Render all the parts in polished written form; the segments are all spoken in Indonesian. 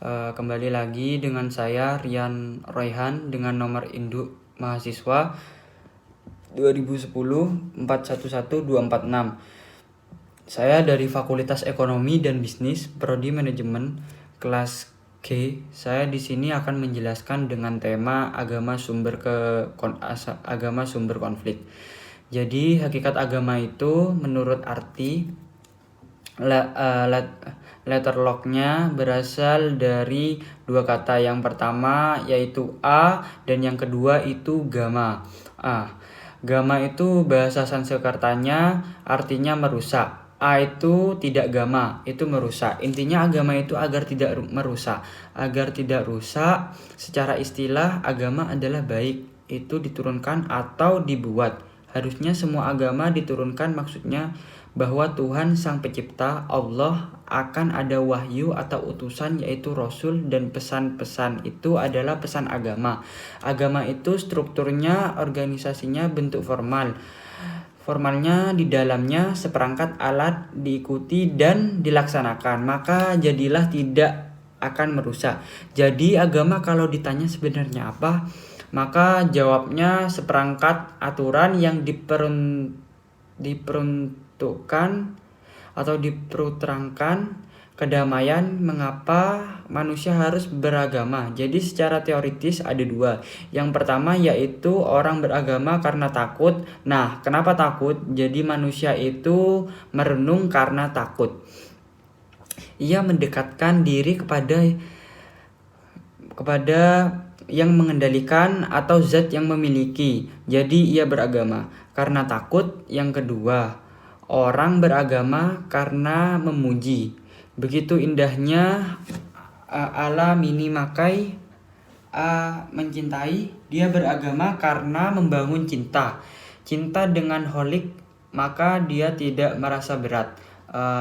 Kembali lagi dengan saya Rian Royhan dengan nomor induk mahasiswa 2010 411246. Saya dari Fakultas Ekonomi dan Bisnis, Prodi Manajemen, kelas G. Saya di sini akan menjelaskan dengan tema agama sumber konflik. Jadi hakikat agama itu menurut arti letter lock-nya berasal dari dua kata. Yang pertama yaitu a dan yang kedua itu gama. Gama itu bahasa Sanskertanya artinya merusak. A itu tidak gama, itu merusak. Intinya agama itu agar tidak merusak. Agar tidak rusak, secara istilah agama adalah baik. Itu diturunkan atau dibuat. Harusnya semua agama diturunkan, maksudnya bahwa Tuhan Sang Pencipta, Allah, akan ada wahyu atau utusan yaitu Rasul, dan pesan-pesan itu adalah pesan agama. Agama itu strukturnya, organisasinya bentuk formal. Formalnya di dalamnya seperangkat alat diikuti dan dilaksanakan, maka jadilah tidak akan merusak. Jadi agama kalau ditanya sebenarnya apa, maka jawabnya seperangkat aturan yang diperuntukkan atau diperterangkan kedamaian. Mengapa manusia harus beragama? Jadi secara teoritis ada dua. Yang pertama yaitu orang beragama karena takut. Nah, kenapa takut? Jadi manusia itu merenung karena takut. Ia mendekatkan diri kepada yang mengendalikan atau zat yang memiliki. Jadi ia beragama karena takut. Yang kedua, orang beragama karena memuji. Begitu indahnya ala minimakai mencintai. Dia beragama karena membangun cinta dengan holik, maka dia tidak merasa berat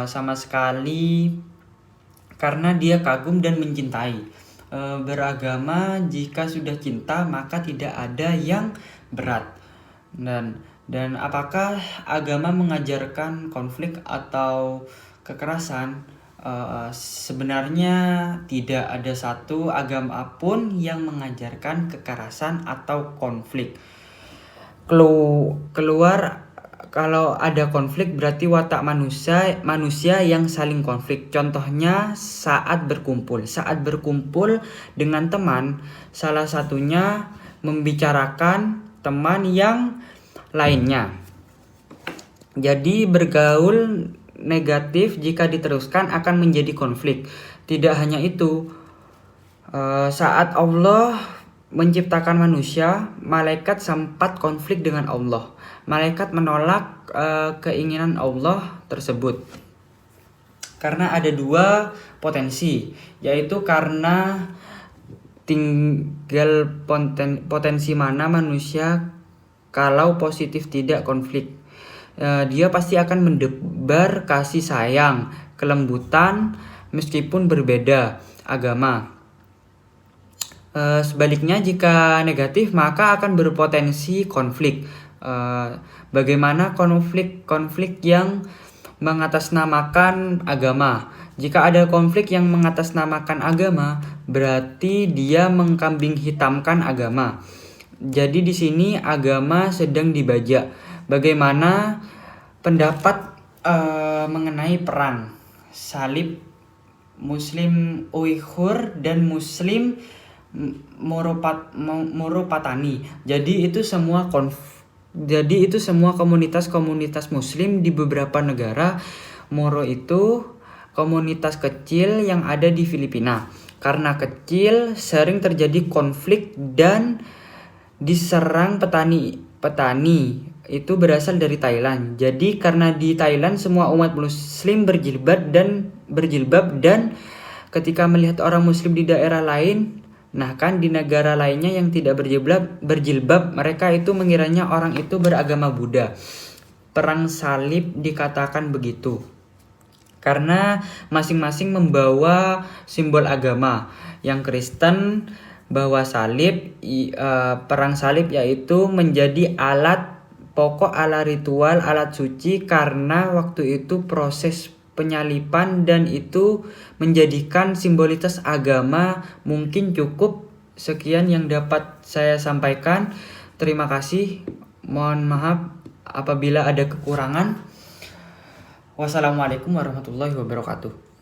sama sekali karena dia kagum dan mencintai. Beragama jika sudah cinta maka tidak ada yang berat. Dan apakah agama mengajarkan konflik atau kekerasan? Sebenarnya tidak ada satu agama pun yang mengajarkan kekerasan atau konflik. Keluar kalau ada konflik berarti watak manusia yang saling konflik. Contohnya saat berkumpul dengan teman, salah satunya membicarakan teman yang lainnya. Jadi bergaul negatif jika diteruskan akan menjadi konflik. Tidak hanya itu, saat Allah menciptakan manusia, malaikat sempat konflik dengan Allah. Malaikat menolak keinginan Allah tersebut karena ada dua potensi, yaitu karena tinggal potensi mana manusia kalau positif tidak konflik. Dia pasti akan mendebar kasih sayang, kelembutan meskipun berbeda agama. Sebaliknya jika negatif maka akan berpotensi konflik. Bagaimana konflik yang mengatasnamakan agama? Jika ada konflik yang mengatasnamakan agama, berarti dia mengkambing hitamkan agama. Jadi di sini agama sedang dibajak. Bagaimana pendapat mengenai perang salib Muslim Uighur dan Muslim Moro-Patani? Jadi itu semua komunitas Muslim di beberapa negara. Moro itu komunitas kecil yang ada di Filipina. Karena kecil sering terjadi konflik dan diserang petani itu berasal dari Thailand. Jadi karena di Thailand semua umat Muslim berjilbab dan ketika melihat orang Muslim di daerah lain, nah kan di negara lainnya yang tidak berjilbab, mereka itu mengiranya orang itu beragama Buddha. Perang salib dikatakan begitu karena masing-masing membawa simbol agama. Yang Kristen bawa salib, perang salib yaitu menjadi alat pokok, alat ritual, alat suci karena waktu itu proses penyalipan dan itu menjadikan simbolitas agama. Mungkin cukup sekian yang dapat saya sampaikan. Terima kasih. Mohon maaf apabila ada kekurangan. Wassalamualaikum warahmatullahi wabarakatuh.